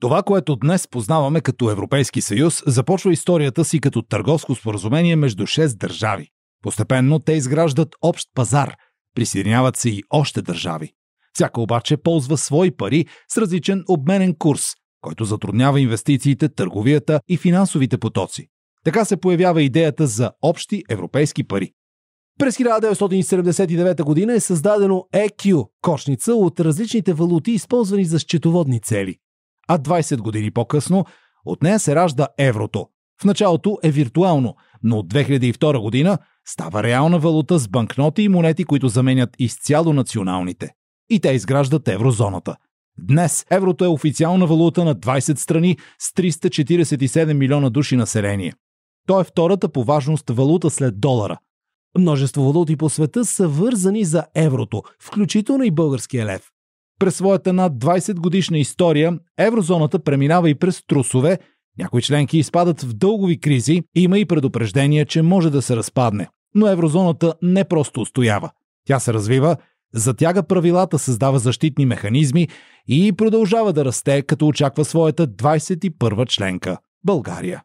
Това, което днес познаваме като Европейски съюз, започва историята си като търговско споразумение между 6 държави. Постепенно те изграждат общ пазар, присъединяват се и още държави. Всяка обаче ползва свои пари с различен обменен курс, който затруднява инвестициите, търговията и финансовите потоци. Така се появява идеята за общи европейски пари. През 1979 година е създадено EQ – кошница от различните валути, използвани за счетоводни цели. А 20 години по-късно от нея се ражда еврото. В началото е виртуално, но от 2002 година става реална валута с банкноти и монети, които заменят изцяло националните. И те изграждат еврозоната. Днес еврото е официална валута на 20 страни с 347 милиона души население. То е втората по важност валута след долара. Множество валути по света са вързани за еврото, включително и българския лев. През своята над 20 годишна история еврозоната преминава и през трусове, някои членки изпадат в дългови кризи, има и предупреждение, че може да се разпадне. Но еврозоната не просто устоява. Тя се развива, затяга правилата, създава защитни механизми и продължава да расте, като очаква своята 21-а членка – България.